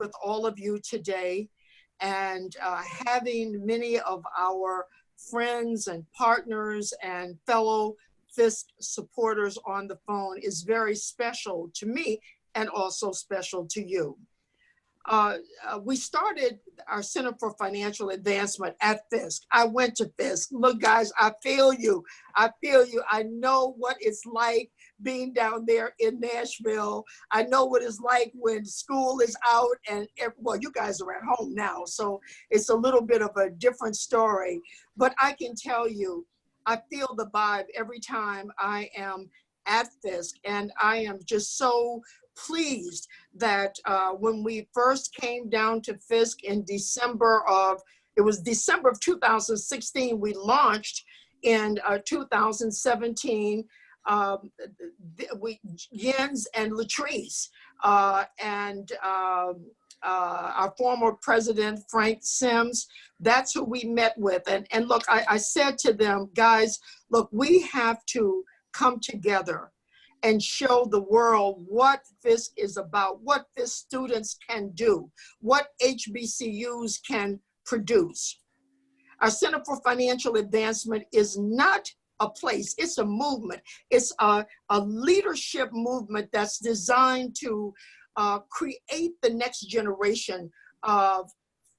with all of you today, and having many of our friends and partners and fellow Fisk supporters on the phone is very special to me and also special to you. We started our Center for Financial Advancement at Fisk. I went to Fisk. Look, guys, I feel you. I feel you. I know what it's like being down there in Nashville. I know what it's like when school is out and, well, you guys are at home now, so it's a little bit of a different story. But I can tell you, I feel the vibe every time I am at Fisk, and I am just so pleased that when we first came down to Fisk in December of 2016, we launched in 2017, Jens and Latrice and our former president, Frank Sims, that's who we met with. And look, I said to them, guys, look, we have to come together and show the world what Fisk is about, what Fisk students can do, what HBCUs can produce. Our Center for Financial Advancement is not a place, it's a movement. It's a leadership movement that's designed to create the next generation of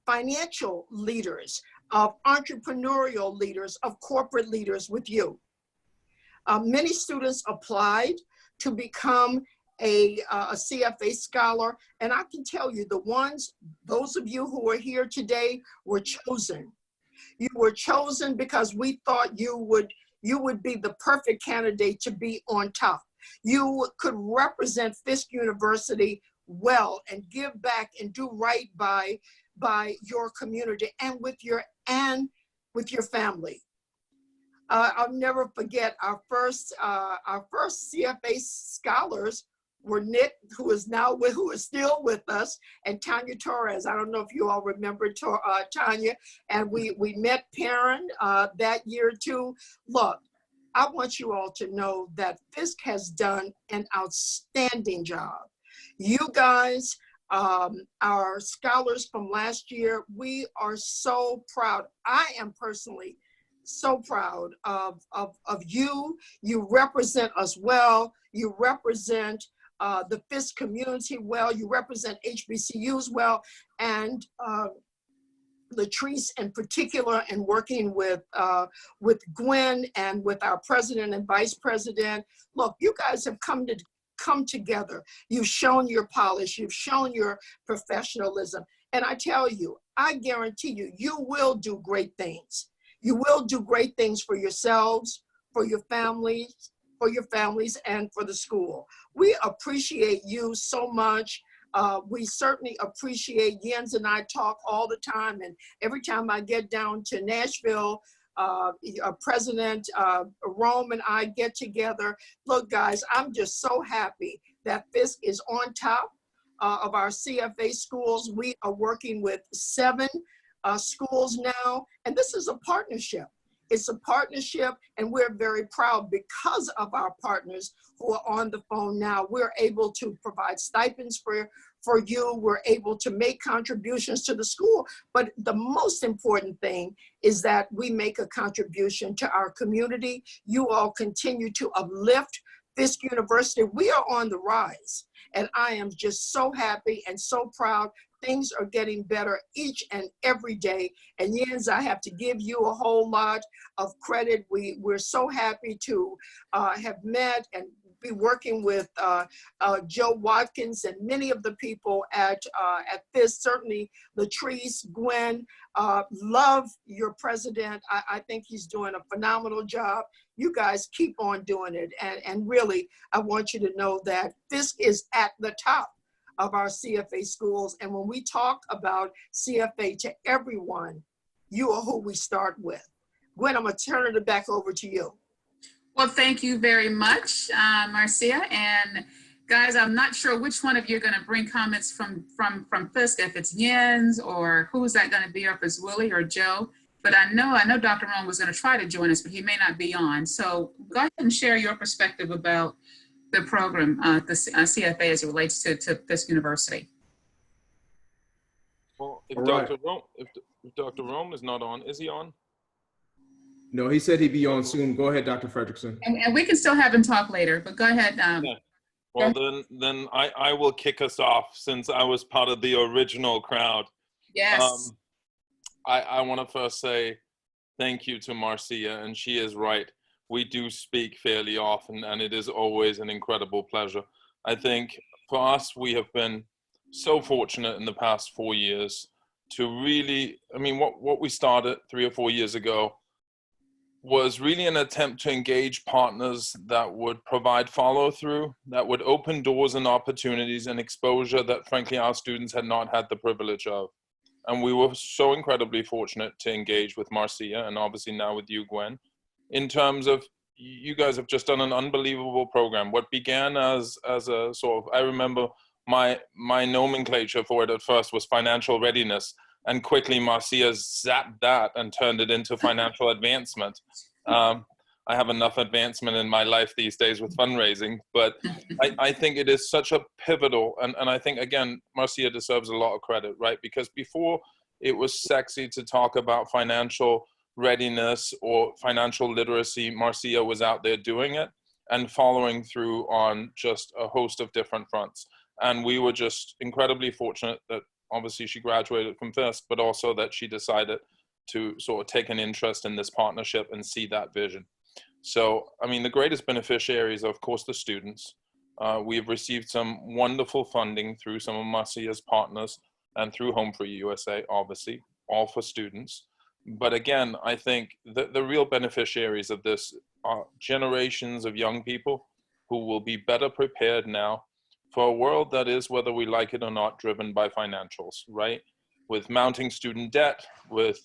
financial leaders, of entrepreneurial leaders, of corporate leaders with you. Many students applied to become a CFA scholar, and I can tell you, those of you who are here today were chosen. You were chosen because we thought you would be the perfect candidate to be on top. You could represent Fisk University well and give back and do right by your community and with your family. I'll never forget our first CFA scholars were Nick, who is still with us, and Tanya Torres. I don't know if you all remember Tanya, and we met Perrin that year too. Look, I want you all to know that Fisk has done an outstanding job. You guys, our scholars from last year, we are so proud. I am personally so proud of you. You represent us well. You represent the Fisk community well. You represent HBCUs well. And Latrice in particular, and working with Gwen and with our president and vice president. Look, you guys have come together. You've shown your polish. You've shown your professionalism. And I tell you, I guarantee you, you will do great things. You will do great things for yourselves, for your families, and for the school. We appreciate you so much. We certainly appreciate, Jens and I talk all the time, and every time I get down to Nashville, President Rome and I get together. Look, guys, I'm just so happy that Fisk is on top of our CFA schools. We are working with 7 schools now, and this is a partnership. It's a partnership, and we're very proud because of our partners who are on the phone now. We're able to provide stipends for you. We're able to make contributions to the school. But the most important thing is that we make a contribution to our community. You all continue to uplift Fisk University. We are on the rise, and I am just so happy and so proud. Things are getting better each and every day. And Jens, I have to give you a whole lot of credit. We're so happy to have met and be working with Joe Watkins and many of the people at Fisk, certainly Latrice, Gwen, love your president. I think he's doing a phenomenal job. You guys keep on doing it. And really, I want you to know that Fisk is at the top of our CFA schools. And when we talk about CFA to everyone, you are who we start with. Gwen, I'm gonna turn it back over to you. Well, thank you very much, Marcia. And guys, I'm not sure which one of you are gonna bring comments from Fisk, if it's Jens or who's that gonna be, or if it's Willie or Joe. But I know Dr. Rome was gonna try to join us, but he may not be on. So go ahead and share your perspective about the program, the CFA as it relates to Fisk University. If All right. If Dr. Rome is not on, is he on? No, he said he'd be on soon. Go ahead, Dr. Fredrickson. And we can still have him talk later, but go ahead. Yeah. Well, then I will kick us off since I was part of the original crowd. Yes. I want to first say thank you to Marcia, and she is right. We do speak fairly often, and it is always an incredible pleasure. I think for us, we have been so fortunate in the past 4 years to really, I mean, what we started 3 or 4 years ago was really an attempt to engage partners that would provide follow through, that would open doors and opportunities and exposure that frankly our students had not had the privilege of. And we were so incredibly fortunate to engage with Marcia and obviously now with you, Gwen, in terms of you guys have just done an unbelievable program. What began as a sort of, I remember my nomenclature for it at first was financial readiness, and quickly Marcia zapped that and turned it into financial advancement. I have enough advancement in my life these days with fundraising, but I think it is such a pivotal, and I think, again, Marcia deserves a lot of credit, right? Because before it was sexy to talk about financial readiness or financial literacy, Marcia was out there doing it and following through on just a host of different fronts. And we were just incredibly fortunate that obviously she graduated from Fisk, but also that she decided to sort of take an interest in this partnership and see that vision. So, I mean, the greatest beneficiaries are, of course, the students. We've received some wonderful funding through some of Marcia's partners and through HomeFree-USA, obviously, all for students. But again, I think the real beneficiaries of this are generations of young people who will be better prepared now for a world that is, whether we like it or not, driven by financials, right? With mounting student debt, with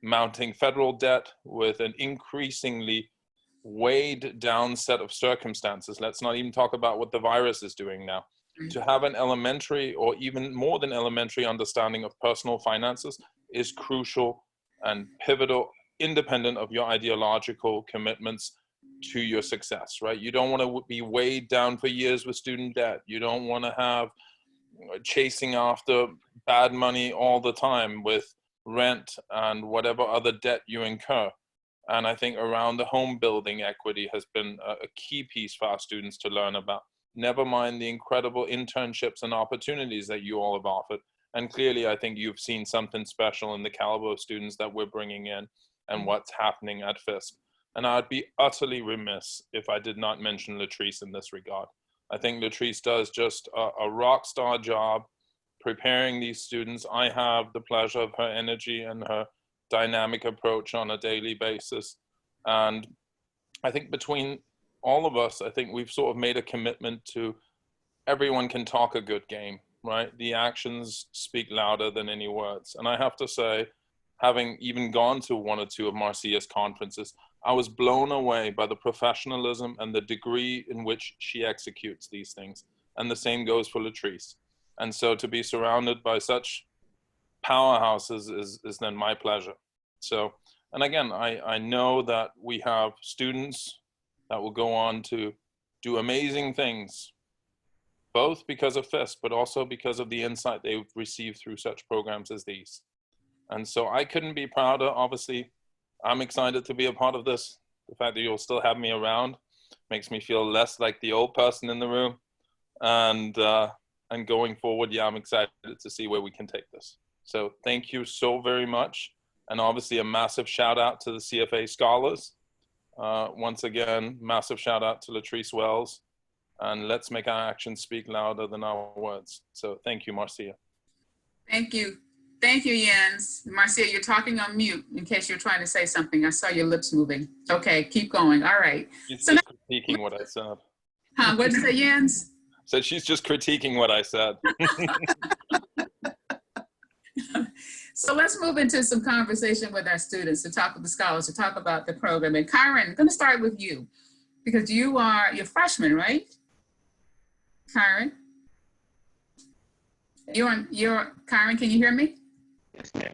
mounting federal debt, with an increasingly weighed down set of circumstances. Let's not even talk about what the virus is doing now. To have an elementary or even more than elementary understanding of personal finances is crucial and pivotal, independent of your ideological commitments to your success, right? You don't want to be weighed down for years with student debt. You don't want to have chasing after bad money all the time with rent and whatever other debt you incur. And I think around the home building equity has been a key piece for our students to learn about. Never mind the incredible internships and opportunities that you all have offered. And clearly, I think you've seen something special in the caliber of students that we're bringing in and what's happening at Fisk. And I'd be utterly remiss if I did not mention Latrice in this regard. I think Latrice does just a rock star job preparing these students. I have the pleasure of her energy and her dynamic approach on a daily basis. And I think between all of us, I think we've sort of made a commitment to everyone can talk a good game, right? The actions speak louder than any words. And I have to say, having even gone to 1 or 2 of Marcia's conferences, I was blown away by the professionalism and the degree in which she executes these things. And the same goes for Latrice. And so to be surrounded by such powerhouses is then my pleasure. So, and again, I know that we have students that will go on to do amazing things, both because of Fisk, but also because of the insight they've received through such programs as these. And so I couldn't be prouder. Obviously, I'm excited to be a part of this. The fact that you'll still have me around makes me feel less like the old person in the room. And going forward, yeah, I'm excited to see where we can take this. So thank you so very much. And obviously a massive shout out to the CFA scholars. Once again, massive shout out to Latrice Wells. And let's make our actions speak louder than our words. So thank you, Marcia. Thank you. Thank you, Jens. Marcia, you're talking on mute in case you're trying to say something. I saw your lips moving. Okay, keep going. All right. She's so just critiquing what I said. Huh, what did you say, Jens? So she's just critiquing what I said. So let's move into some conversation with our students, to talk with the scholars, to talk about the program. And Kyron, I'm going to start with you because you're freshman, right? Kyron? Kyron, can you hear me? Yes, ma'am.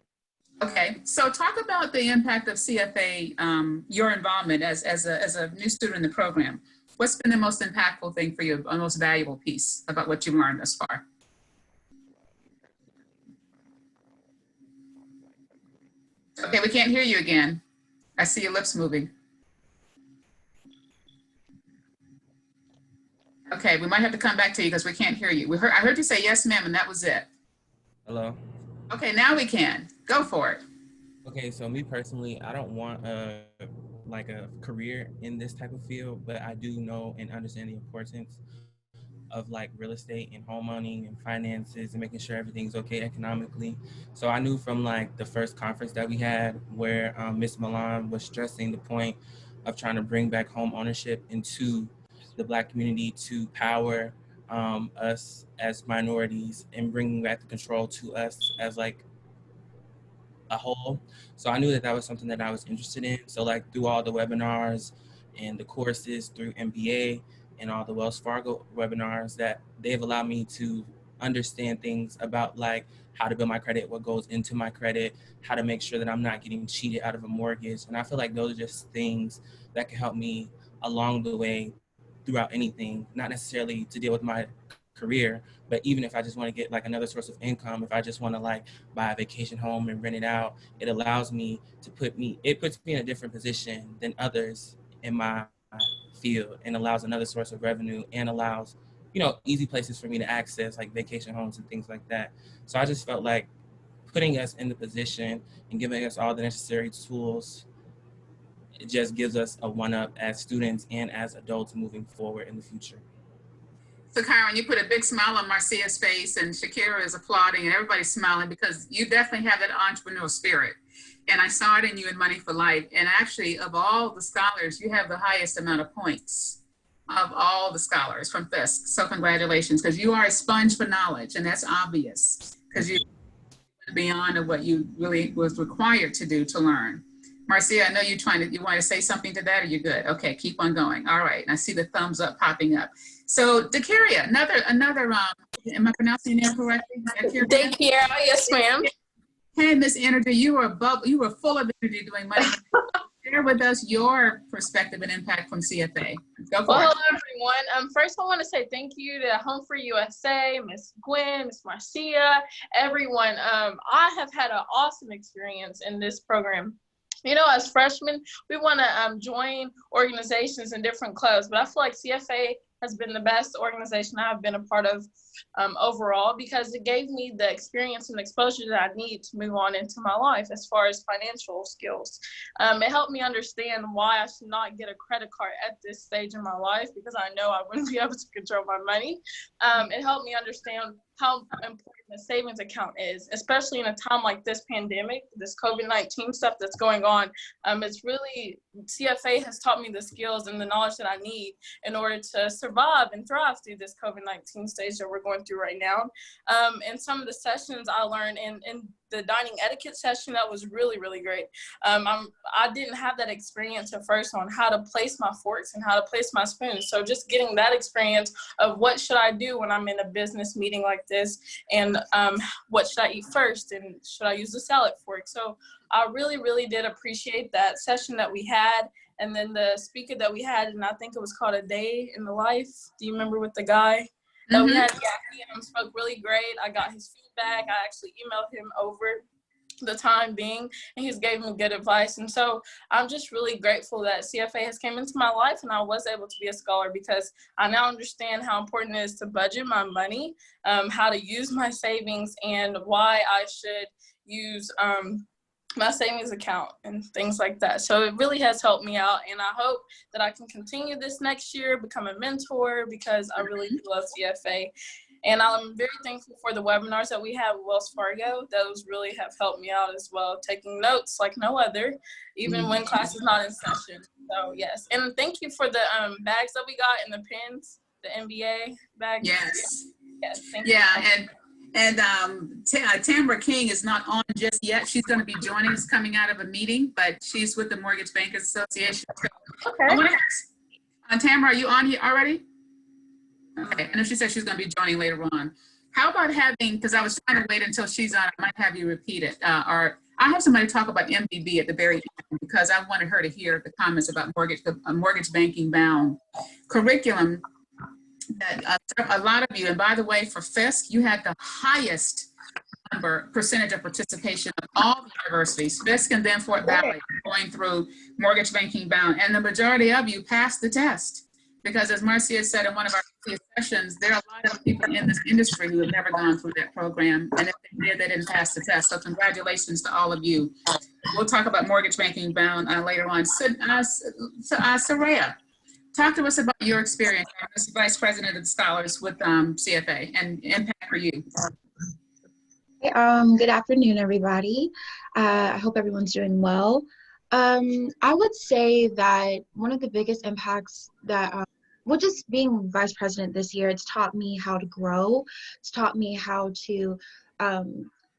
Okay, so talk about the impact of CFA, your involvement as a new student in the program. What's been the most impactful thing for you, the most valuable piece about what you've learned thus far? Okay, we can't hear you again. I see your lips moving. Okay, we might have to come back to you because we can't hear you. I heard you say yes, ma'am, and that was it. Hello. Okay, now we can. Go for it. Okay, so me personally, I don't want a career in this type of field, but I do know and understand the importance of like real estate and home owning and finances and making sure everything's okay economically. So I knew from like the first conference that we had where Ms. Milan was stressing the point of trying to bring back home ownership into the Black community to power us as minorities and bringing back the control to us as like a whole. So I knew that that was something that I was interested in. So like through all the webinars and the courses through MBA and all the Wells Fargo webinars that they've allowed me to understand things about like how to build my credit, what goes into my credit, how to make sure that I'm not getting cheated out of a mortgage. And I feel like those are just things that can help me along the way throughout anything, not necessarily to deal with my career, but even if I just want to get like another source of income, if I just want to like buy a vacation home and rent it out, it allows me to puts me in a different position than others in my field and allows another source of revenue and allows, easy places for me to access like vacation homes and things like that. So I just felt like putting us in the position and giving us all the necessary tools, it just gives us a one-up as students and as adults moving forward in the future. So Kyron, you put a big smile on Marcia's face and Shakira is applauding and everybody's smiling because you definitely have that entrepreneurial spirit. And I saw it in you in Money for Life. And actually, of all the scholars, you have the highest amount of points of all the scholars from Fisk. So congratulations, because you are a sponge for knowledge, and that's obvious because you beyond of what you really was required to do to learn. Marcia, I know you want to say something to that, or you're good? Okay, keep on going. All right, and I see the thumbs up popping up. So Dakiria, another am I pronouncing your name correctly? Dakiria, yes ma'am. Hey, Miss Energy, you were full of energy doing Money. Share with us your perspective and impact from CFA. Go for it. Hello everyone. First I want to say thank you to HomeFree-USA, Miss Gwen, Miss Marcia, everyone. I have had an awesome experience in this program. As freshmen, we want to join organizations and different clubs, but I feel like CFA has been the best organization I've been a part of overall, because it gave me the experience and exposure that I need to move on into my life as far as financial skills. It helped me understand why I should not get a credit card at this stage in my life, because I know I wouldn't be able to control my money. It helped me understand how important the savings account is, especially in a time like this pandemic, this COVID-19 stuff that's going on. It's really, CFA has taught me the skills and the knowledge that I need in order to survive and thrive through this COVID-19 stage that we're going through right now. And some of the sessions I learned in the dining etiquette session, that was really, really great. I didn't have that experience at first on how to place my forks and how to place my spoons. So just getting that experience of what should I do when I'm in a business meeting like this, and what should I eat first, and should I use the salad fork? So I really, really did appreciate that session that we had. And then the speaker that we had, and I think it was called A Day in the Life. Do you remember with the guy? That we had? Yeah, he spoke really great. I got his feedback. I actually emailed him over the time being, and he's gave me good advice. And so I'm just really grateful that CFA has came into my life and I was able to be a scholar, because I now understand how important it is to budget my money, how to use my savings, and why I should use my savings account and things like that. So it really has helped me out, and I hope that I can continue this next year, become a mentor, because I really do love CFA. And I'm very thankful for the webinars that we have with Wells Fargo. Those really have helped me out as well, taking notes like no other, even when class is not in session. So yes, and thank you for the bags that we got and the pins, the MBA bags. Yes. Yes. Thank you. Yeah, and Tamara King is not on just yet. She's going to be joining us coming out of a meeting, but she's with the Mortgage Bankers Association. Okay. I want to ask, Tamara, are you on here already? Okay, and if she said she's going to be joining later on. How about having, because I was trying to wait until she's on, I might have you repeat it, or I have somebody talk about MBB at the very end, because I wanted her to hear the comments about mortgage banking bound curriculum that a lot of you, and by the way, for Fisk, you had the highest percentage of participation of all the universities, Fisk and then Fort Valley, going through mortgage banking bound, and the majority of you passed the test. Because as Marcia said in one of our previous sessions, there are a lot of people in this industry who have never gone through that program, and if they did, they didn't pass the test. So congratulations to all of you. We'll talk about mortgage banking bound later on. So, Soraya, talk to us about your experience as Vice President of Scholars with CFA and impact for you. Good afternoon, everybody. I hope everyone's doing well. I would say that one of the biggest impacts that, well, just being vice president this year, it's taught me how to grow. It's taught me how to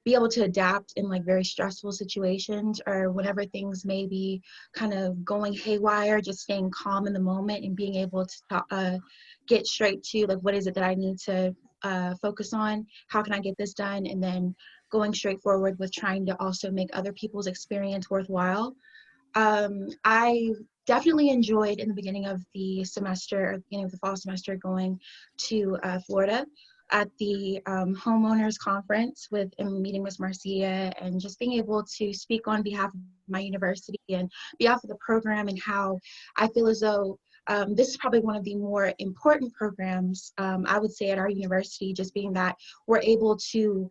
be able to adapt in like very stressful situations or whenever things may be kind of going haywire, just staying calm in the moment and being able to get straight to like, what is it that I need to focus on? How can I get this done? And then going straight forward with trying to also make other people's experience worthwhile. I definitely enjoyed in the beginning of the semester, or beginning of the fall semester, going to Florida at the homeowners conference and meeting Ms. Marcia and just being able to speak on behalf of my university and behalf of the program, and how I feel as though this is probably one of the more important programs, I would say, at our university, just being that we're able to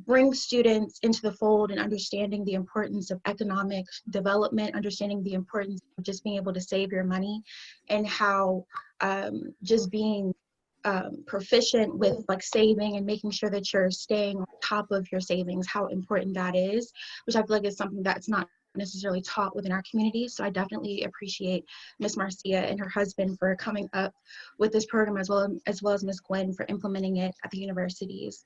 bring students into the fold and understanding the importance of economic development, understanding the importance of just being able to save your money, and how just being proficient with like saving and making sure that you're staying on top of your savings, how important that is, which I feel like is something that's not necessarily taught within our community. So I definitely appreciate Ms. Marcia and her husband for coming up with this program, as well as Ms. Gwen for implementing it at the universities.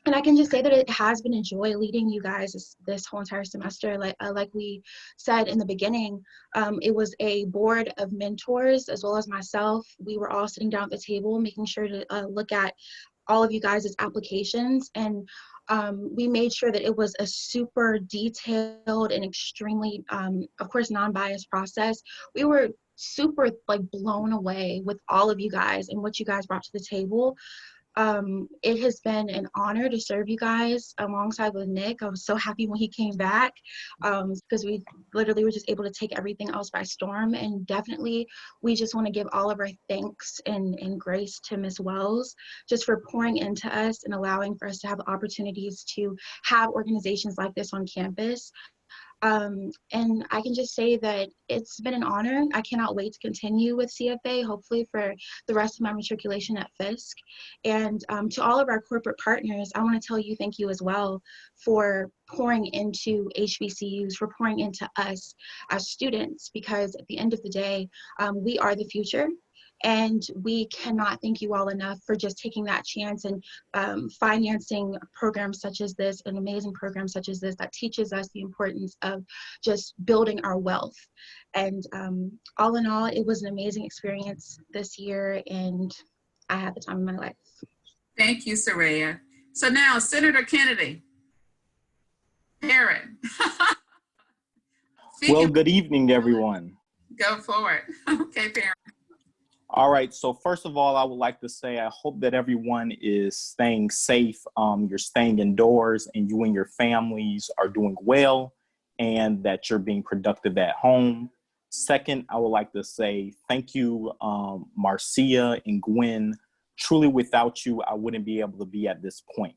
And I can just say that it has been a joy leading you guys this whole entire semester. Like we said in the beginning, it was a board of mentors as well as myself. We were all sitting down at the table, making sure to look at all of you guys' applications, and we made sure that it was a super detailed and extremely, of course, non-biased process. We were super like blown away with all of you guys and what you guys brought to the table. It has been an honor to serve you guys alongside with Nick. I was so happy when he came back because we literally were just able to take everything else by storm. And definitely, we just want to give all of our thanks and grace to Ms. Wells just for pouring into us and allowing for us to have opportunities to have organizations like this on campus. And I can just say that it's been an honor. I cannot wait to continue with CFA, hopefully for the rest of my matriculation at Fisk. And to all of our corporate partners, I want to tell you thank you as well for pouring into HBCUs, for pouring into us as students, because at the end of the day, we are the future. And we cannot thank you all enough for just taking that chance and financing programs such as this, an amazing program such as this that teaches us the importance of just building our wealth. And all in all, it was an amazing experience this year, and I had the time of my life. Thank you, Soraya. So now, Senator Kennedy. Parent. Well, good evening, everyone. Go for it. Okay, Parent. All right, so first of all, I would like to say I hope that everyone is staying safe. You're staying indoors and you and your families are doing well and that you're being productive at home. Second, I would like to say thank you, Marcia and Gwen. Truly, without you, I wouldn't be able to be at this point.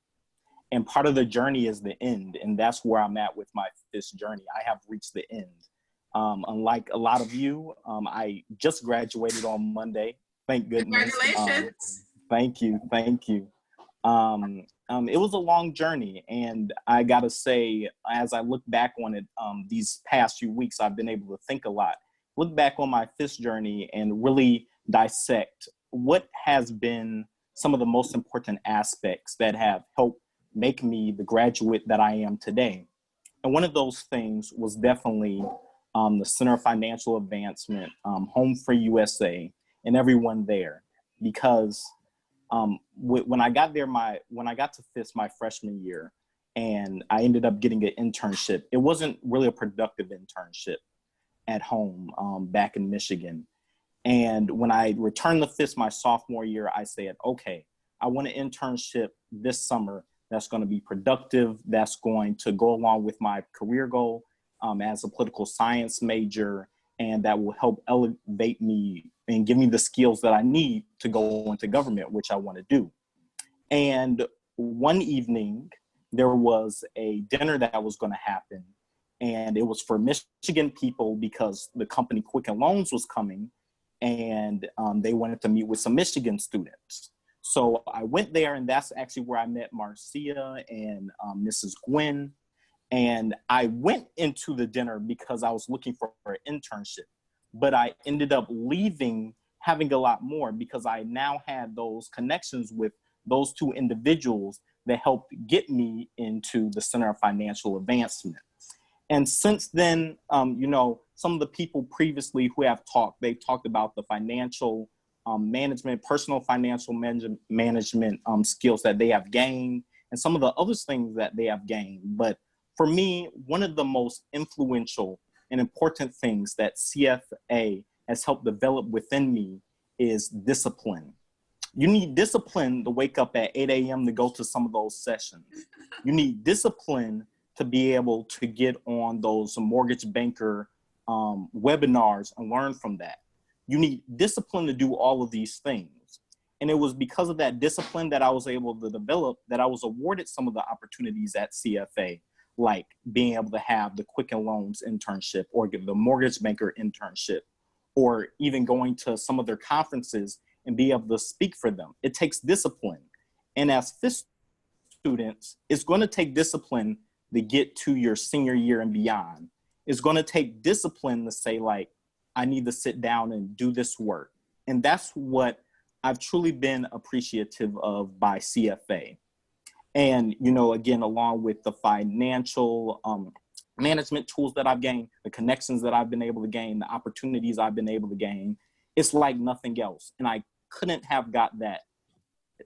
And part of the journey is the end, and that's where I'm at with this journey. I have reached the end. Unlike a lot of you, I just graduated on Monday. Thank goodness. Congratulations. Thank you. It was a long journey, and I gotta say, as I look back on it, these past few weeks, I've been able to think a lot. Look back on my Fisk journey and really dissect what has been some of the most important aspects that have helped make me the graduate that I am today. And one of those things was definitely the Center of Financial Advancement, HomeFree-USA, and everyone there, because when I got there, when I got to Fisk my freshman year, and I ended up getting an internship, it wasn't really a productive internship at home back in Michigan. And when I returned to Fisk my sophomore year, I said, okay, I want an internship this summer that's going to be productive, that's going to go along with my career goal as a political science major, and that will help elevate me and give me the skills that I need to go into government, which I want to do. And one evening, there was a dinner that was going to happen, and it was for Michigan people because the company Quicken Loans was coming, and they wanted to meet with some Michigan students. So I went there, and that's actually where I met Marcia and Mrs. Gwen. And I went into the dinner because I was looking for an internship, but I ended up leaving having a lot more because I now had those connections with those two individuals that helped get me into the Center of Financial Advancement. And since then, you know, some of the people previously who have talked, they talked about the financial management, personal financial management skills that they have gained, and some of the other things that they have gained. But for me, one of the most influential and important things that CFA has helped develop within me is discipline. You need discipline to wake up at 8 a.m. to go to some of those sessions. You need discipline to be able to get on those mortgage banker webinars and learn from that. You need discipline to do all of these things. And it was because of that discipline that I was able to develop that I was awarded some of the opportunities at CFA, like being able to have the Quicken Loans internship or the mortgage banker internship, or even going to some of their conferences and be able to speak for them. It takes discipline. And as Fisk students, it's going to take discipline to get to your senior year and beyond. It's going to take discipline to say, like, I need to sit down and do this work. And that's what I've truly been appreciative of by CFA. And, you know, again, along with the financial management tools that I've gained, the connections that I've been able to gain, the opportunities I've been able to gain, it's like nothing else. And I couldn't have got that.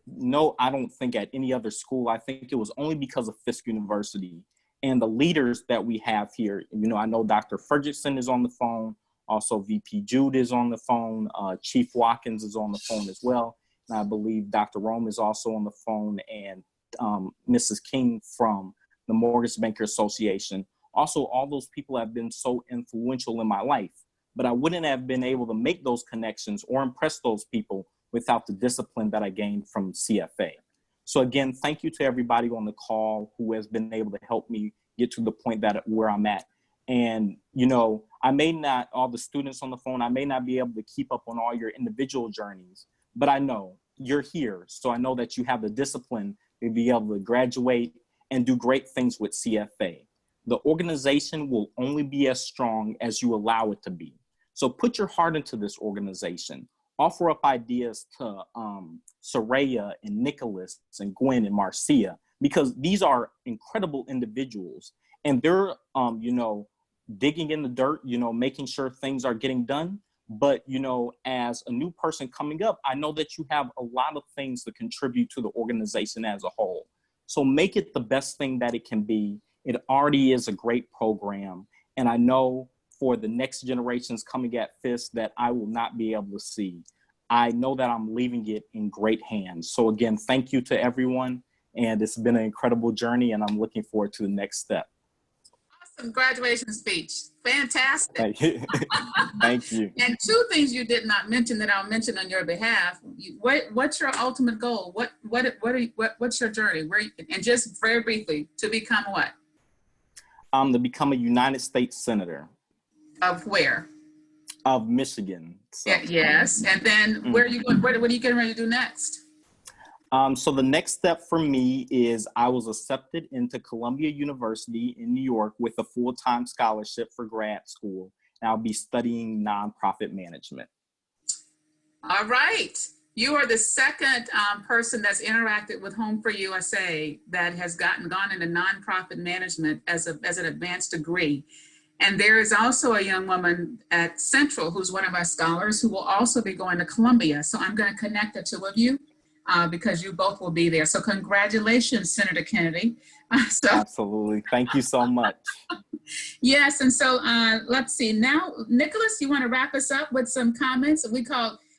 No, I don't think at any other school. I think it was only because of Fisk University and the leaders that we have here. You know, I know Dr. Ferguson is on the phone. Also, VP Jude is on the phone. Chief Watkins is on the phone as well. And I believe Dr. Rome is also on the phone, and Mrs. King from the Mortgage Banker Association. Also, all those people have been so influential in my life, but I wouldn't have been able to make those connections or impress those people without the discipline that I gained from CFA. So again, thank you to everybody on the call who has been able to help me get to the point that where I'm at. And, you know, I may not, all the students on the phone, I may not be able to keep up on all your individual journeys, but I know you're here. So I know that you have the discipline to be able to graduate and do great things with CFA. The organization will only be as strong as you allow it to be. So put your heart into this organization. Offer up ideas to Soraya and Nicholas and Gwen and Marcia, because these are incredible individuals, and they're, you know, digging in the dirt, you know, making sure things are getting done. But, you know, as a new person coming up, I know that you have a lot of things to contribute to the organization as a whole. So make it the best thing that it can be. It already is a great program. And I know for the next generations coming at Fisk that I will not be able to see. I know that I'm leaving it in great hands. So again, thank you to everyone. And it's been an incredible journey, and I'm looking forward to the next step. Awesome graduation speech. Fantastic. Thank you. Thank you. And two things you did not mention that I'll mention on your behalf. What's your ultimate goal? What's your journey? And just very briefly, to become what? To become a United States Senator. Of where? Of Michigan. So, yeah, yes. And then where are you going? What are you getting ready to do next? So the next step for me is I was accepted into Columbia University in New York with a full-time scholarship for grad school. And I'll be studying nonprofit management. All right. You are the second person that's interacted with HomeFree-USA that has gone into nonprofit management as an advanced degree. And there is also a young woman at Central who's one of our scholars who will also be going to Columbia. So I'm going to connect the two of you. Because you both will be there. So congratulations, Senator Kennedy. Absolutely. Thank you so much. Yes, and so let's see. Now, Nicholas, you want to wrap us up with some comments?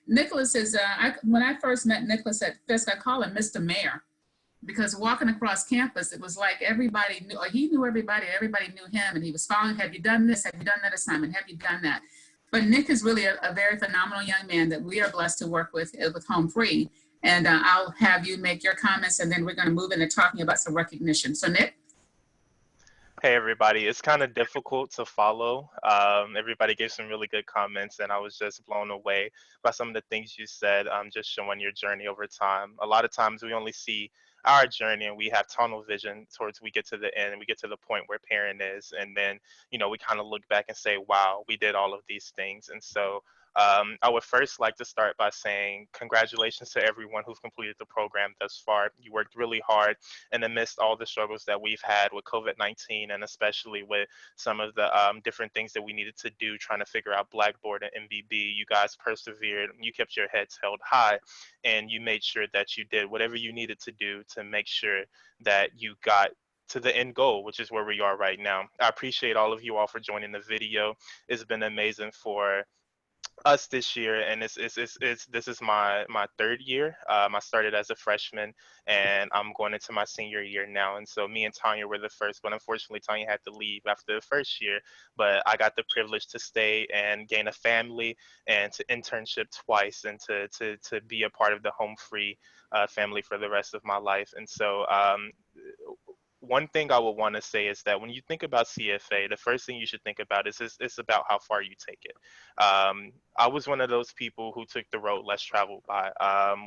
Nicholas is, when I first met Nicholas at Fisk, I call him Mr. Mayor. because walking across campus, it was like everybody knew, or he knew everybody, everybody knew him, and he was following, have you done this? Have you done that assignment? Have you done that? But Nick is really a very phenomenal young man that we are blessed to work with Home Free. And I'll have you make your comments, and then we're going to move into talking about some recognition. So Nick? Hey everybody, it's kind of difficult to follow. Everybody gave some really good comments, and I was just blown away by some of the things you said, just showing your journey over time. A lot of times we only see our journey and we have tunnel vision towards we get to the end and we get to the point where parent is. And then, we kind of look back and say, wow, we did all of these things. And so I would first like to start by saying congratulations to everyone who's completed the program thus far. You worked really hard and amidst all the struggles that we've had with COVID-19, and especially with some of the different things that we needed to do trying to figure out Blackboard and MBB, you guys persevered, you kept your heads held high, and you made sure that you did whatever you needed to do to make sure that you got to the end goal, which is where we are right now. I appreciate all of you all for joining the video. It's been amazing for us this year, and this is my third year. I started as a freshman, and I'm going into my senior year now. And so me and Tanya were the first, but unfortunately Tanya had to leave after the first year. But I got the privilege to stay and gain a family, and to internship twice, and to be a part of the Home Free family for the rest of my life. And so one thing I would want to say is that when you think about CFA, the first thing you should think about is it's about how far you take it. I was one of those people who took the road less traveled by.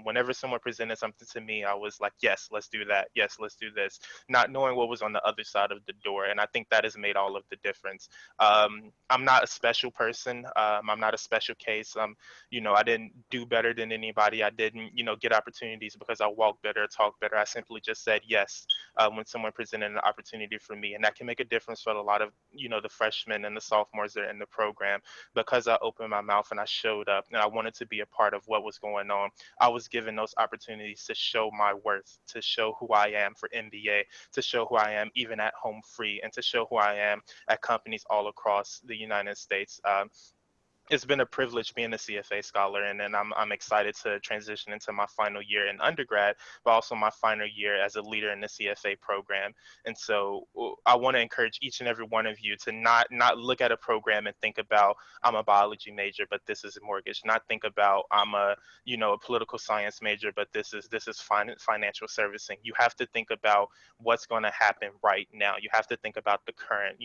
Whenever someone presented something to me, I was like, yes, let's do that. Yes, let's do this. Not knowing what was on the other side of the door. And I think that has made all of the difference. I'm not a special person. I'm not a special case. I didn't do better than anybody. I didn't, get opportunities because I walk better, talk better. I simply just said yes when someone presented an opportunity for me. And that can make a difference for a lot of, the freshmen and the sophomores that are in the program, because I opened my mouth and I showed up and I wanted to be a part of what was going on. I was given those opportunities to show my worth, to show who I am for MBA, to show who I am even at Home Free, and to show who I am at companies all across the United States. It's been a privilege being a CFA scholar, and I'm excited to transition into my final year in undergrad, but also my final year as a leader in the CFA program. And so I want to encourage each and every one of you to not look at a program and think about, I'm a biology major, but this is a mortgage. Not think about, I'm a political science major, but this is financial servicing. You have to think about what's going to happen right now. You have to think about the current,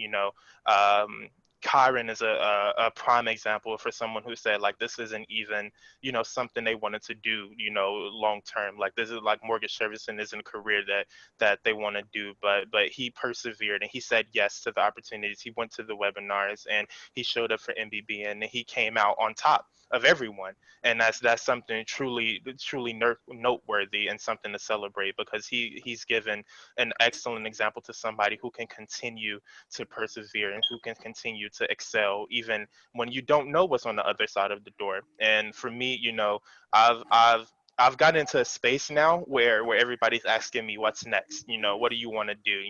Kyron is a prime example for someone who said, like, this isn't even, something they wanted to do, long term. Like, this is like mortgage servicing isn't a career that they want to do, but he persevered and he said yes to the opportunities. He went to the webinars and he showed up for MBB, and he came out on top of everyone. And that's something truly noteworthy and something to celebrate, because he's given an excellent example to somebody who can continue to persevere and who can continue to excel even when you don't know what's on the other side of the door. And for me, I've gotten into a space now where everybody's asking me what's next. What do you want to do?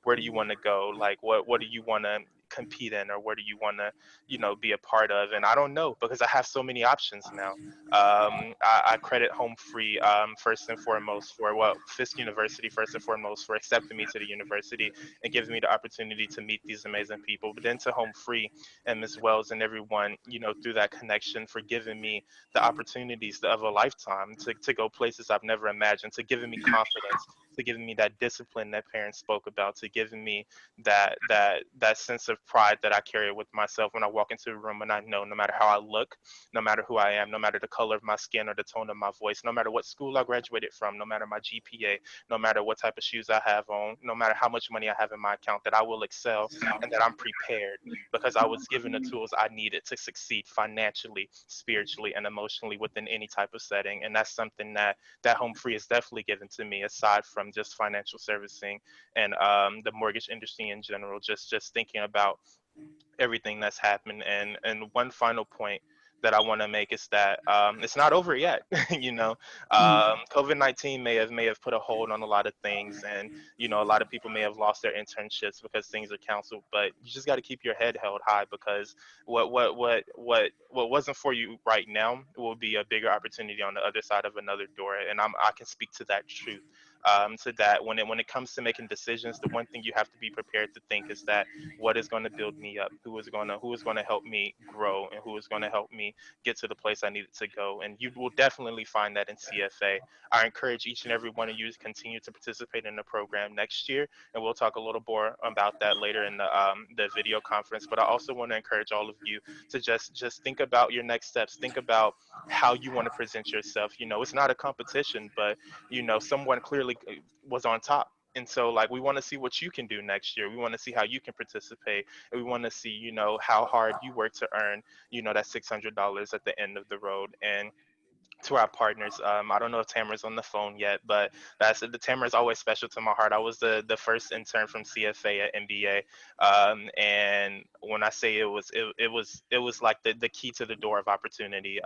Where do you want to go? Like, what do you want to compete in, or where do you want to be a part of? And I don't know, because I have so many options now. I credit Home Free first and foremost for Fisk University first and foremost for accepting me to the university and giving me the opportunity to meet these amazing people, but then to Home Free and Ms. Wells and everyone through that connection for giving me the opportunities of a lifetime to go places I've never imagined, to giving me confidence, to giving me that discipline that parents spoke about, to giving me that sense of pride that I carry with myself when I walk into a room, and I know no matter how I look, no matter who I am, no matter the color of my skin or the tone of my voice, no matter what school I graduated from, no matter my GPA, no matter what type of shoes I have on, no matter how much money I have in my account, that I will excel and that I'm prepared because I was given the tools I needed to succeed financially, spiritually, and emotionally within any type of setting. And that's something that Home Free is definitely given to me, aside from just financial servicing and the mortgage industry in general, just thinking about everything that's happened. And one final point that I want to make is that it's not over yet. COVID-19 may have put a hold on a lot of things, and a lot of people may have lost their internships because things are canceled. But you just got to keep your head held high, because what wasn't for you right now will be a bigger opportunity on the other side of another door. And I can speak to that truth. so that when it comes to making decisions, the one thing you have to be prepared to think is that what is going to build me up, who is going to help me grow, and who is going to help me get to the place I needed to go. And you will definitely find that in CFA. I encourage each and every one of you to continue to participate in the program next year, and we'll talk a little more about that later in the video conference. But I also want to encourage all of you to just think about your next steps. Think about how you want to present yourself. You know, it's not a competition, but you know, someone clearly was on top. And so, like, we want to see what you can do next year. We want to see how you can participate. And we want to see, you know, how hard you work to earn, you know, that $600 at the end of the road. And to our partners, I don't know if Tamara's on the phone yet, but Tamara is always special to my heart. I was the first intern from CFA at MBA, and when I say it was like the key to the door of opportunity.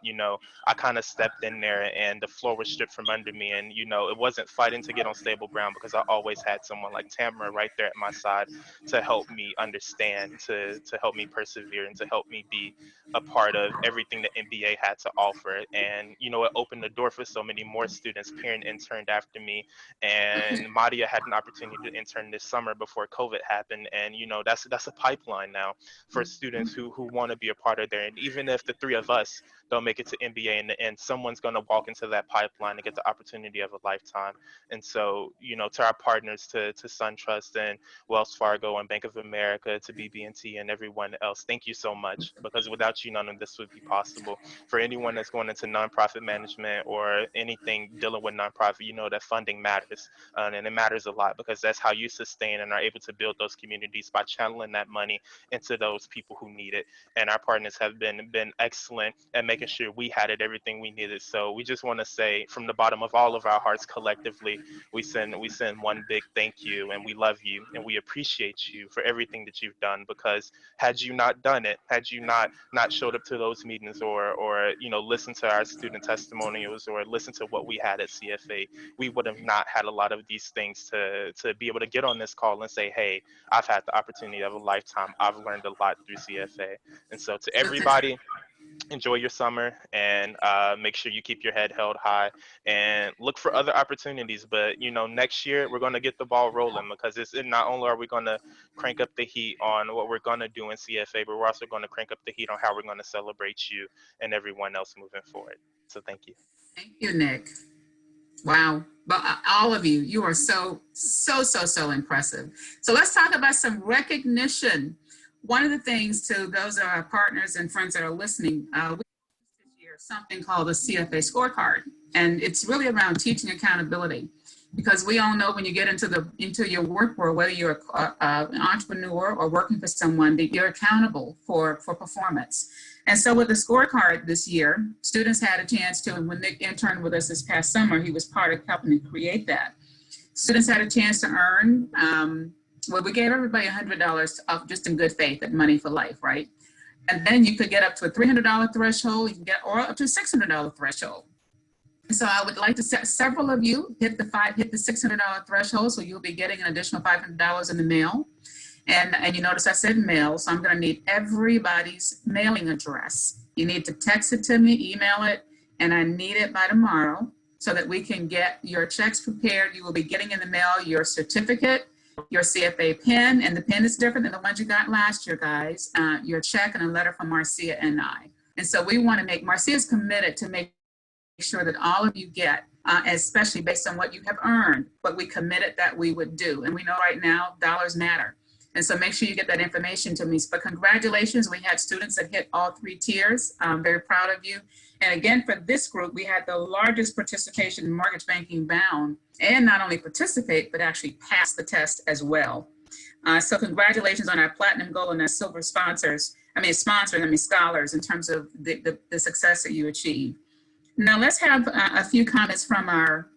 You know, I kind of stepped in there and the floor was stripped from under me, and you know, it wasn't fighting to get on stable ground because I always had someone like Tamara right there at my side to help me understand, to help me persevere, and to help me be a part of everything that MBA had to offer. And you know, it opened the door for so many more students. Perrin interned after me, and Madia had an opportunity to intern this summer before COVID happened. And you know, that's a pipeline now for students who want to be a part of there. And even if the three of us don't make it to MBA in the end, someone's going to walk into that pipeline and get the opportunity of a lifetime. And so, you know, to our partners, to SunTrust and Wells Fargo and Bank of America, to BB&T and everyone else, thank you so much, because without you, none of this would be possible. For anyone that's going into nonprofit management or anything dealing with nonprofit, you know that funding matters, and it matters a lot, because that's how you sustain and are able to build those communities, by channeling that money into those people who need it. And our partners have been excellent at making sure we had everything we needed. So we just want to say, from the bottom of all of our hearts, collectively, we send one big thank you, and we love you and we appreciate you for everything that you've done. Because had you not done it, had you not showed up to those meetings, or you know, listened to our student testimonials, or listened to what we had at CFA, we would have not had a lot of these things to be able to get on this call and say, hey, I've had the opportunity of a lifetime. I've learned a lot through CFA. And so to everybody, enjoy your summer, and make sure you keep your head held high and look for other opportunities. But you know, next year we're going to get the ball rolling, because not only are we going to crank up the heat on what we're going to do in CFA, but we're also going to crank up the heat on how we're going to celebrate you and everyone else moving forward. So thank you. Thank you, Nick. Wow. But all of you, you are so impressive. So let's talk about some recognition. One of the things, to those of our partners and friends that are listening, we this year something called the CFA scorecard, and it's really around teaching accountability, because we all know when you get into your work world, whether you're an entrepreneur or working for someone, that you're accountable for performance. And so with the scorecard this year, students had a chance to, and when Nick interned with us this past summer, he was part of helping to create that. Students had a chance to earn, well, we gave everybody $100 of just in good faith at Money for Life, right? And then you could get up to a $300 threshold, you can get, or up to a $600 threshold. And so I would like to set several of you hit the $600 threshold, so you'll be getting an additional $500 in the mail. And you notice I said mail, so I'm going to need everybody's mailing address. You need to text it to me, email it, and I need it by tomorrow so that we can get your checks prepared. You will be getting in the mail your certificate, your CFA pin, and the pin is different than the ones you got last year, guys, your check and a letter from Marcia and I. And so we want to make, Marcia's committed to make sure that all of you get, especially based on what you have earned, what we committed that we would do. And we know right now, dollars matter. And so make sure you get that information to me. But congratulations, we had students that hit all 3 tiers. I'm very proud of you. And again, for this group, we had the largest participation in mortgage banking bound, and not only participate, but actually pass the test as well. So congratulations on our platinum, gold, and our silver scholars in terms of the success that you achieved. Now let's have a few comments from our,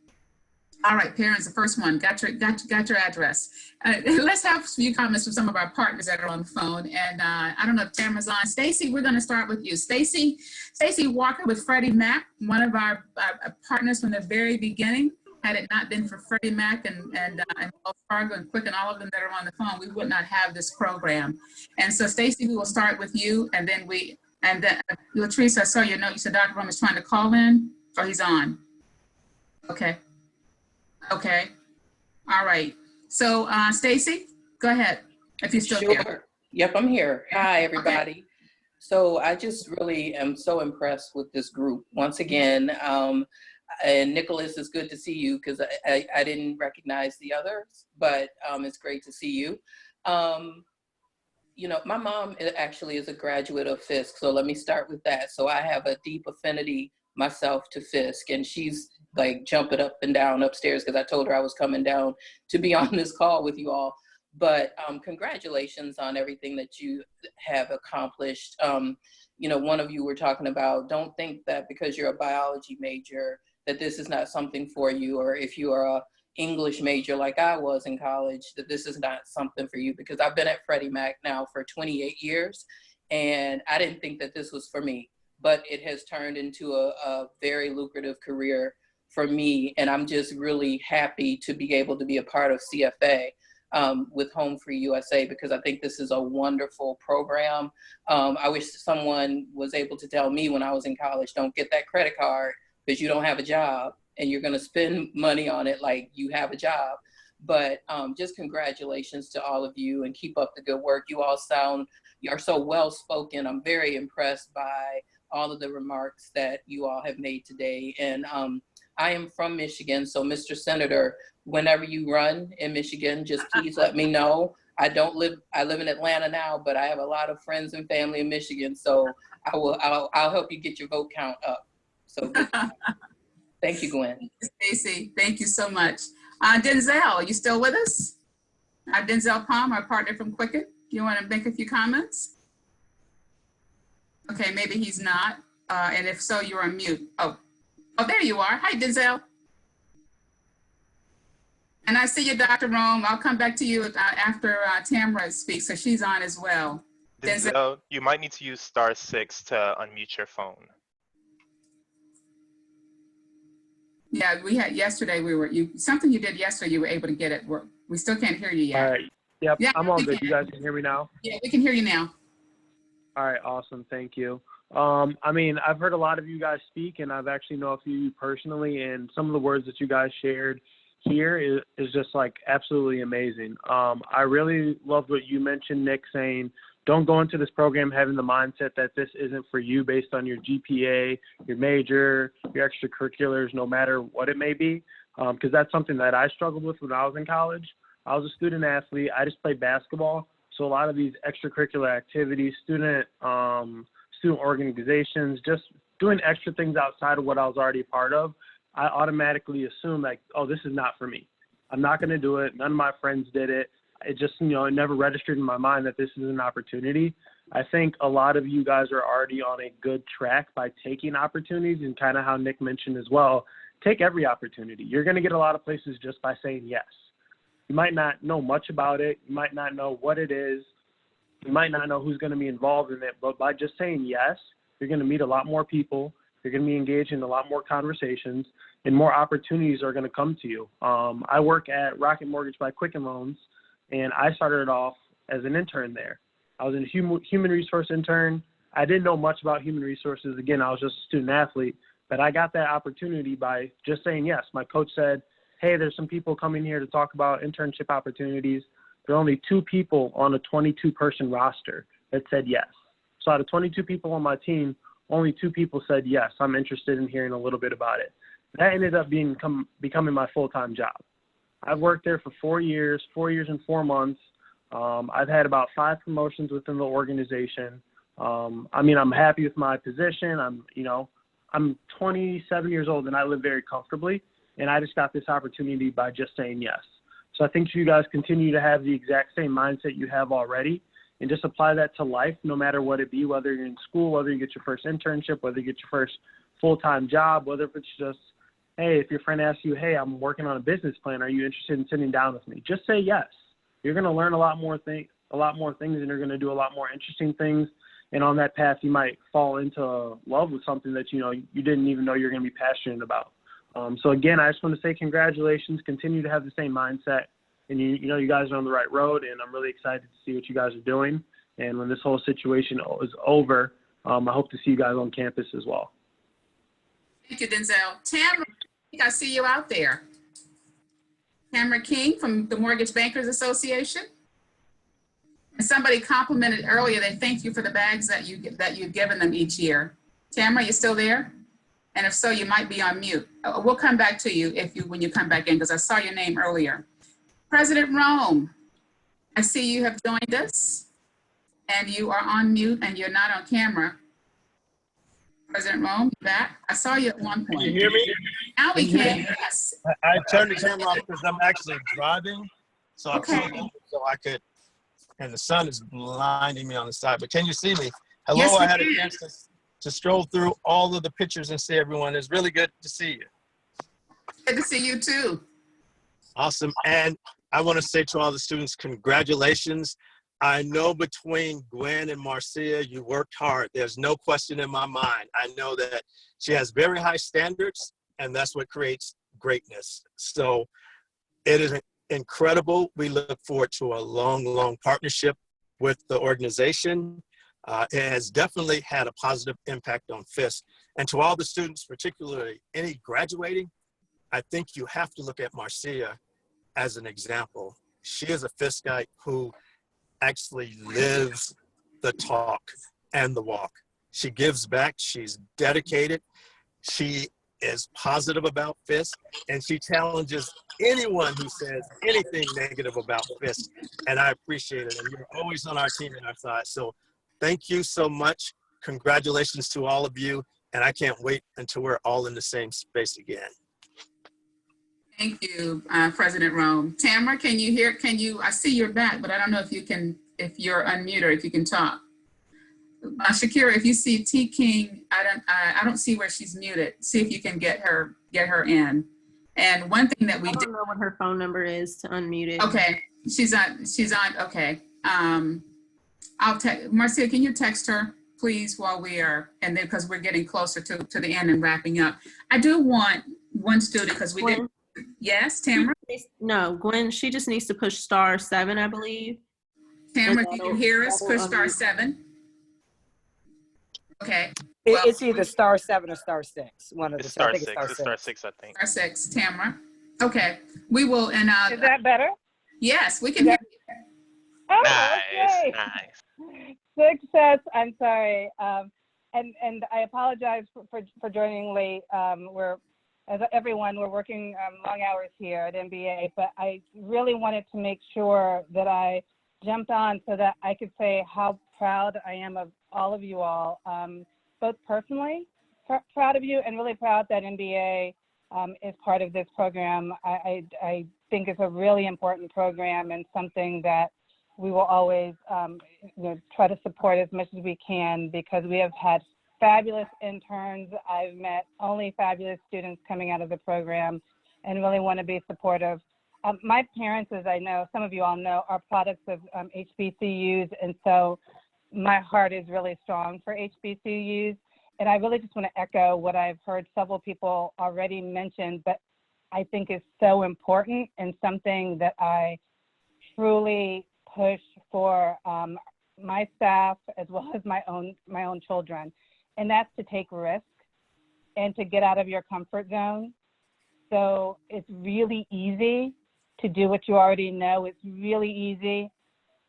all right, parents, the first one, got your address. Let's have a few comments from some of our partners that are on the phone. And I don't know if Tamara's on. Stacy, we're gonna start with you. Stacy Walker with Freddie Mac, one of our partners from the very beginning. Had it not been for Freddie Mac and Wells Fargo and Quick and all of them that are on the phone, we would not have this program. And so Stacy, we will start with you, and then Latrice, I saw your note. You said Dr. Rum is trying to call in, or he's on. Okay. Okay. All right. So, Stacy, go ahead, if you're still here. Sure. Yep, I'm here. Hi, everybody. So I just really am so impressed with this group. Once again, and Nicholas, it's good to see you because I didn't recognize the others, but it's great to see you. You know, my mom actually is a graduate of Fisk, so let me start with that. So I have a deep affinity myself to Fisk, and she's like jumping up and down upstairs because I told her I was coming down to be on this call with you all. But congratulations on everything that you have accomplished. You know, one of you were talking about, don't think that because you're a biology major that this is not something for you, or if you are a English major like I was in college, that this is not something for you, because I've been at Freddie Mac now for 28 years and I didn't think that this was for me, but it has turned into a very lucrative career for me. And I'm just really happy to be able to be a part of CFA with HomeFree-USA, because I think this is a wonderful program. I wish someone was able to tell me when I was in college, don't get that credit card because you don't have a job and you're going to spend money on it like you have a job. But just congratulations to all of you, and keep up the good work. You all are so well spoken. I'm very impressed by all of the remarks that you all have made today. And I am from Michigan, so Mr. Senator, whenever you run in Michigan, just please let me know. I live in Atlanta now, but I have a lot of friends and family in Michigan, so I'll help you get your vote count up. So good. Thank you, Gwen. Thank you, Stacy. Thank you so much. Denzel, you still with us? Denzel Palm, our partner from Quicken. You want to make a few comments? Okay, maybe he's not. And if so, you're on mute. Oh, there you are. Hi, Denzel. And I see you, Dr. Rome. I'll come back to you after Tamara speaks, so she's on as well. Denzel, you might need to use *6 to unmute your phone. Yeah, we had yesterday. Something you did yesterday. You were able to get it. We still can't hear you yet. All right. Yep. Yeah, I'm all good. You guys can hear me now? Yeah, we can hear you now. All right. Awesome. Thank you. I mean, I've heard a lot of you guys speak, and I've actually know a few of you personally, and some of the words that you guys shared here is just like absolutely amazing. I really loved what you mentioned, Nick, saying don't go into this program having the mindset that this isn't for you based on your GPA, your major, your extracurriculars, no matter what it may be, because that's something that I struggled with when I was in college. I was a student athlete. I just played basketball. So a lot of these extracurricular activities, student organizations, just doing extra things outside of what I was already a part of, I automatically assume like, oh, this is not for me. I'm not going to do it. None of my friends did it. It just, it never registered in my mind that this is an opportunity. I think a lot of you guys are already on a good track by taking opportunities, and kind of how Nick mentioned as well, take every opportunity. You're going to get a lot of places just by saying yes. You might not know much about it. You might not know what it is. You might not know who's going to be involved in it, but by just saying yes, you're going to meet a lot more people. You're going to be engaged in a lot more conversations, and more opportunities are going to come to you. I work at Rocket Mortgage by Quicken Loans, and I started off as an intern there. I was a human resource intern. I didn't know much about human resources. Again, I was just a student athlete, but I got that opportunity by just saying yes. My coach said, hey, there's some people coming here to talk about internship opportunities. There are only 2 people on a 22-person roster that said yes. So out of 22 people on my team, only 2 people said, yes, I'm interested in hearing a little bit about it. That ended up becoming my full-time job. I've worked there for 4 years and 4 months. I've had about 5 promotions within the organization. I mean, I'm happy with my position. I'm 27 years old and I live very comfortably, and I just got this opportunity by just saying yes. So I think you guys continue to have the exact same mindset you have already, and just apply that to life, no matter what it be, whether you're in school, whether you get your first internship, whether you get your first full-time job, whether it's just, hey, if your friend asks you, hey, I'm working on a business plan, are you interested in sitting down with me? Just say yes. You're going to learn a lot more things, and you're going to do a lot more interesting things. And on that path, you might fall into love with something that, you didn't even know you're going to be passionate about. So again, I just want to say congratulations. Continue to have the same mindset. And you guys are on the right road, and I'm really excited to see what you guys are doing. And when this whole situation is over, I hope to see you guys on campus as well. Thank you, Denzel. Tamara, I see you out there. Tamara King from the Mortgage Bankers Association. And somebody complimented earlier, they thank you for the bags that you've given them each year. Tamara, you still there? And if so, you might be on mute. We'll come back to you when you come back in, because I saw your name earlier. President Rome, I see you have joined us and you are on mute and you're not on camera. President Rome, you back? I saw you at one point. Can you hear me? Now we can, yes. I turned the camera off because I'm actually driving, so Okay. I could, and the sun is blinding me on the side. But can you see me? Hello, Yes, we I had can. a chance to stroll through all of the pictures and see everyone. It's really good to see you. Good to see you too. Awesome. And I want to say to all the students, congratulations. I know between Gwen and Marcia, you worked hard. There's no question in my mind. I know that she has very high standards, and that's what creates greatness. So it is incredible. We look forward to a long, long partnership with the organization. It has definitely had a positive impact on Fisk. And to all the students, particularly any graduating, I think you have to look at Marcia as an example. She is a Fiskite who actually lives the talk and the walk. She gives back, she's dedicated, she is positive about Fisk, and she challenges anyone who says anything negative about Fisk, and I appreciate it. And you're always on our team and our side. So thank you so much. Congratulations to all of you, and I can't wait until we're all in the same space again. Thank you, President Rome. Tamara, can you hear, I see you're back, but I don't know if you're unmuted or if you can talk. Shakira, if you see T. King, I don't see where she's muted. See if you can get her in. And one thing that we I don't know what her phone number is to unmute it. Okay, she's on, okay. I'll text, Marcia, can you text her, please, while we are, and then, because we're getting closer to the end and wrapping up. I do want one student, because we did. Yes, Tamara? No, Gwen, she just needs to push *7, I believe. Tamara, can you hear us? Push *7. Okay. Well, it's either *7 or *6. One of the two. I think it's *6, I think. *6, Tamara. Okay. We will, and is that better? Yes, we can hear you. Oh, Nice, okay. nice. Success. I'm sorry. And I apologize for joining late. As everyone, we're working long hours here at MBA, but I really wanted to make sure that I jumped on so that I could say how proud I am of all of you all, both personally proud of you and really proud that MBA is part of this program. I think it's a really important program and something that we will always try to support as much as we can, because we have had fabulous interns. I've met only fabulous students coming out of the program and really want to be supportive. My parents, as I know, some of you all know, are products of HBCUs, and so my heart is really strong for HBCUs. And I really just want to echo what I've heard several people already mention, but I think is so important and something that I truly push for my staff as well as my own children. And that's to take risks and to get out of your comfort zone. So it's really easy to do what you already know. It's really easy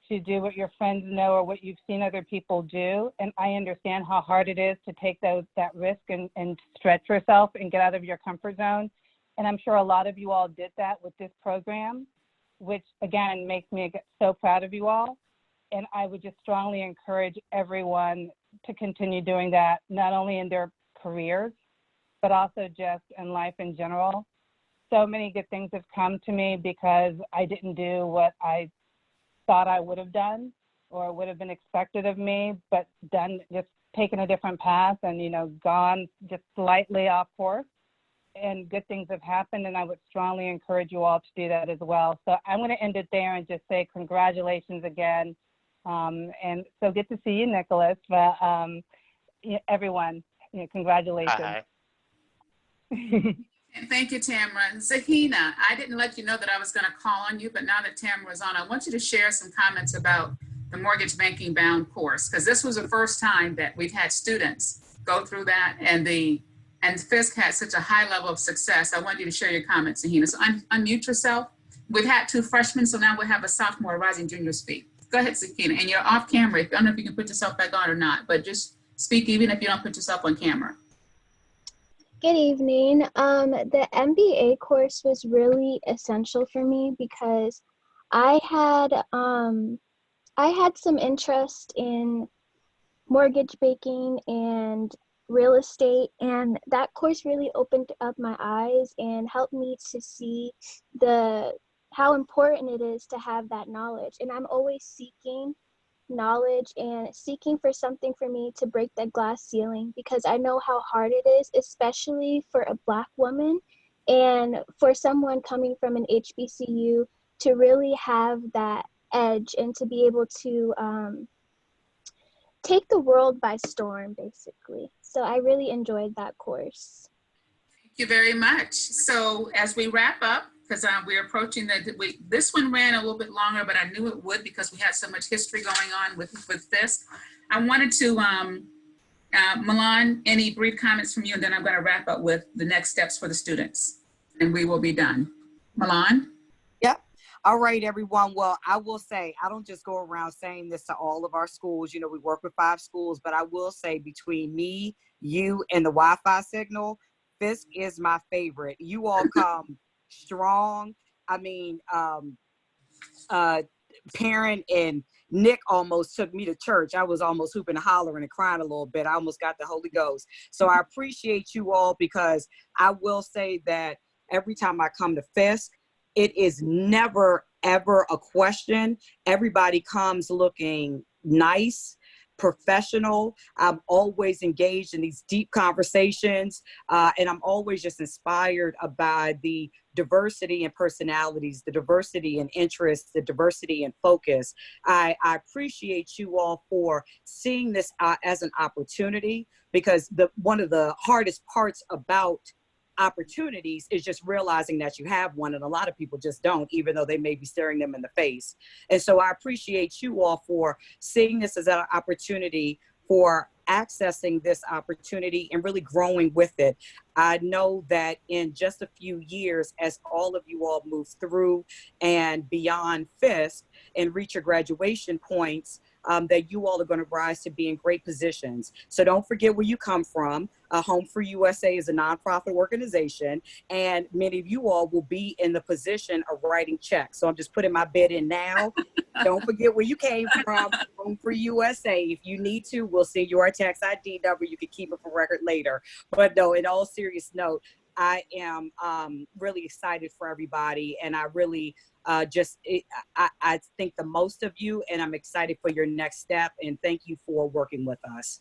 to do what your friends know or what you've seen other people do. And I understand how hard it is to take that risk and stretch yourself and get out of your comfort zone. And I'm sure a lot of you all did that with this program, which again makes me so proud of you all. And I would just strongly encourage everyone to continue doing that, not only in their careers, but also just in life in general. So many good things have come to me because I didn't do what I thought I would have done or would have been expected of me, but just taken a different path and, gone just slightly off course. And good things have happened, and I would strongly encourage you all to do that as well. So I'm going to end it there and just say congratulations again. And so good to see you, Nicholas, but everyone, congratulations. Hi. Thank you, Tamara. Zahina, I didn't let you know that I was going to call on you, but now that Tamara was on, I want you to share some comments about the Mortgage Banking Bound course, because this was the first time that we've had students go through that, and Fisk had such a high level of success. I want you to share your comments, Zahina. So unmute yourself we've had 2 freshmen, so now we'll have a sophomore, a rising junior speak. Go ahead, Sakina, and you're off camera. I don't know if you can put yourself back on or not, but just speak even if you don't put yourself on camera. Good evening. The MBA course was really essential for me because I had some interest in mortgage banking and real estate, and that course really opened up my eyes and helped me to see how important it is to have that knowledge. And I'm always seeking knowledge and seeking for something for me to break that glass ceiling, because I know how hard it is, especially for a Black woman and for someone coming from an HBCU, to really have that edge and to be able to take the world by storm, basically. So I really enjoyed that course. Thank you very much. So as we wrap up, because we're approaching this one ran a little bit longer, but I knew it would because we had so much history going on with Fisk. I wanted to, Milan, any brief comments from you, and then I'm going to wrap up with the next steps for the students, and we will be done. Milan? Yep. All right, everyone. Well, I will say, I don't just go around saying this to all of our schools. You know, we work with 5 schools, but I will say between me, you, and the Wi-Fi signal, Fisk is my favorite. You all come strong. I mean, Perrin and Nick almost took me to church. I was almost hooping and hollering and crying a little bit. I almost got the Holy Ghost. So I appreciate you all, because I will say that every time I come to Fisk, it is never, ever a question. Everybody comes looking nice, professional. I'm always engaged in these deep conversations, and I'm always just inspired by the diversity in personalities, the diversity in interests, the diversity in focus. I appreciate you all for seeing this as an opportunity, because one of the hardest parts about opportunities is just realizing that you have one, and a lot of people just don't, even though they may be staring them in the face. And so I appreciate you all for seeing this as an opportunity, for accessing this opportunity and really growing with it. I know that in just a few years, as all of you all move through and beyond Fisk and reach your graduation points, that you all are going to rise to be in great positions. So don't forget where you come from. HomeFree-USA is a nonprofit organization, and many of you all will be in the position of writing checks. So I'm just putting my bid in now. Don't forget where you came from, HomeFree-USA. If you need to, we'll send you our tax ID number. You can keep it for record later. But no, in all serious note, I am really excited for everybody, and I really I think the most of you, and I'm excited for your next step, and thank you for working with us.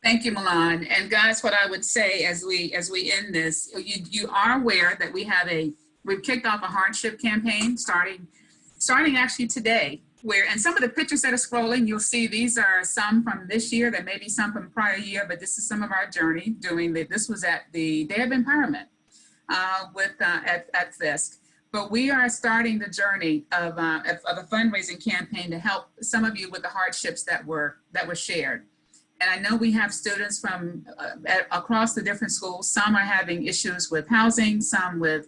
Thank you, Milan. And guys, what I would say as we end this, you are aware that we've kicked off a hardship campaign starting actually today, and some of the pictures that are scrolling, you'll see these are some from this year, there may be some from prior year, but this is some of our journey this was at the Day of Empowerment at Fisk. But we are starting the journey of a fundraising campaign to help some of you with the hardships that were shared. And I know we have students from across the different schools. Some are having issues with housing, some with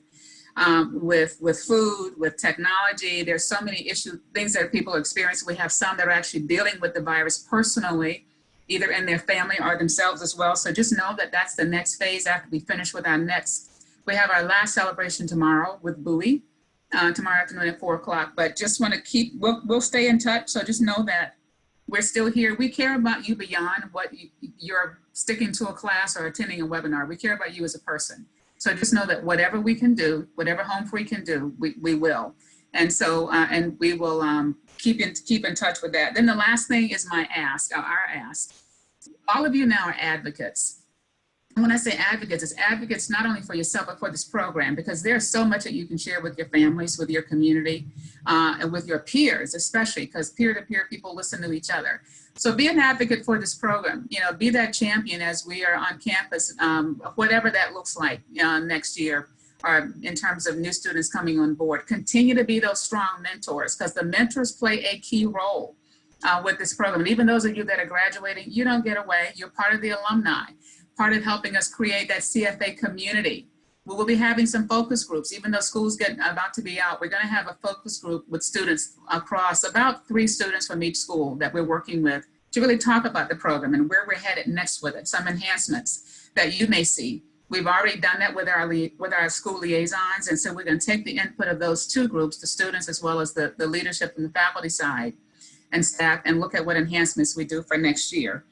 food, with technology. There's so many things that people are experiencing. We have some that are actually dealing with the virus personally, either in their family or themselves as well. So just know that that's the next phase after we finish with we have our last celebration tomorrow with Bowie, tomorrow afternoon at 4 o'clock. But just want to we'll stay in touch. So just know that we're still here. We care about you beyond what you're sticking to a class or attending a webinar. We care about you as a person. So just know that whatever we can do, whatever HomeFree can do, we will. And so, and we will keep in touch with that. Then the last thing is our ask. All of you now are advocates. And when I say advocates, it's advocates not only for yourself, but for this program, because there's so much that you can share with your families, with your community, and with your peers, especially because peer-to-peer people listen to each other. So be an advocate for this program, be that champion as we are on campus, whatever that looks like next year, or in terms of new students coming on board. Continue to be those strong mentors, because the mentors play a key role with this program. And even those of you that are graduating, you don't get away. You're part of the alumni, part of helping us create that CFA community We will be having some focus groups. Even though school's about to be out, we're going to have a focus group with students across, about 3 students from each school that we're working with to really talk about the program and where we're headed next with it, some enhancements that you may see. We've already done that with our school liaisons, and so we're going to take the input of those 2 groups, the students as well as the leadership and the faculty side and staff, and look at what enhancements we do for next year.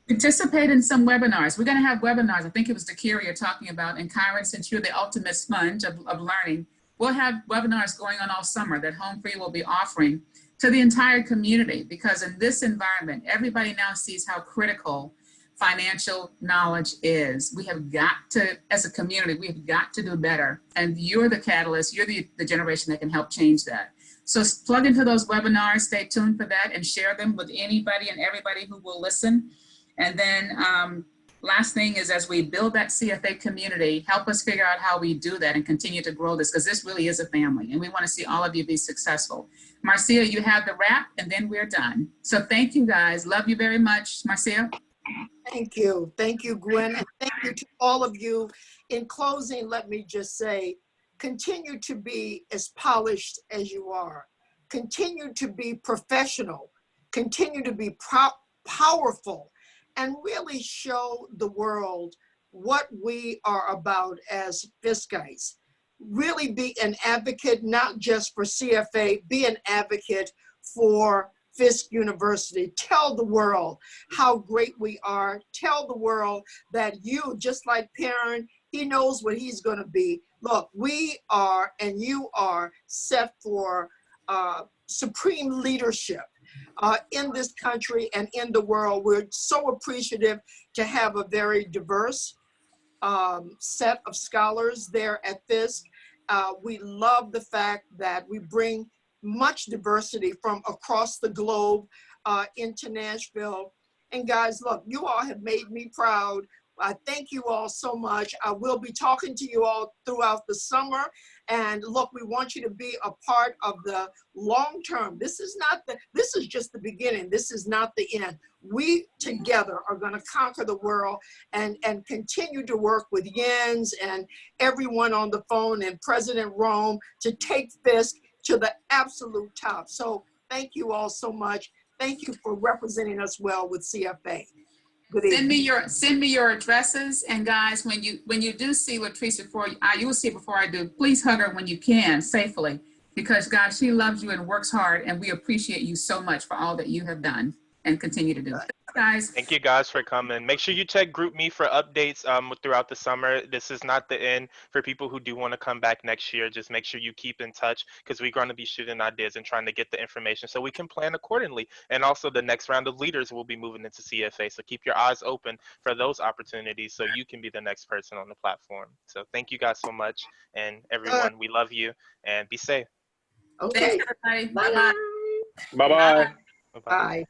Participate in some webinars. We're going to have webinars. I think it was Dakira you're talking about. And Kyron, since you're the ultimate sponge of learning, we'll have webinars going on all summer that HomeFree will be offering to the entire community, because in this environment, everybody now sees how critical financial knowledge is. We have got to, as a community, we've got to do better. And you're the catalyst. You're the generation that can help change that. So plug into those webinars, stay tuned for that, and share them with anybody and everybody who will listen. And then last thing is, as we build that CFA community, help us figure out how we do that and continue to grow this, because this really is a family and we want to see all of you be successful. Marcia, you have the wrap and then we're done. So thank you guys. Love you very much. Marcia? Thank you. Thank you, Gwen. And thank you to all of you. In closing, let me just say, continue to be as polished as you are. Continue to be professional. Continue to be powerful. And really show the world what we are about as Fiskites. Really be an advocate, not just for CFA, be an advocate for Fisk University. Tell the world how great we are. Tell the world that you, just like Perrin, he knows what he's gonna be. Look, we are, and you are, set for supreme leadership. In this country and in the world. We're so appreciative to have a very diverse set of scholars there at Fisk. We love the fact that we bring much diversity from across the globe into Nashville. And guys, look, you all have made me proud. I thank you all so much. I will be talking to you all throughout the summer. And look, we want you to be a part of the long term. This is just the beginning. This is not the end. We together are going to conquer the world and continue to work with Jens and everyone on the phone and President Rome to take Fisk to the absolute top. So thank you all so much. Thank you for representing us well with CFA. Send me your addresses, and guys, when you do see Latrice you will see it before I do. Please hug her when you can safely, because guys, she loves you and works hard, and we appreciate you so much for all that you have done and continue to do. Thanks, guys. Thank you guys for coming. Make sure you check GroupMe for updates throughout the summer. This is not the end for people who do want to come back next year. Just make sure you keep in touch, because we're going to be shooting ideas and trying to get the information so we can plan accordingly. And also the next round of leaders will be moving into CFA. So keep your eyes open for those opportunities so you can be the next person on the platform. So thank you guys so much. And everyone, we love you and be safe. Okay. Thanks, everybody. Bye-bye. Bye-bye. Bye.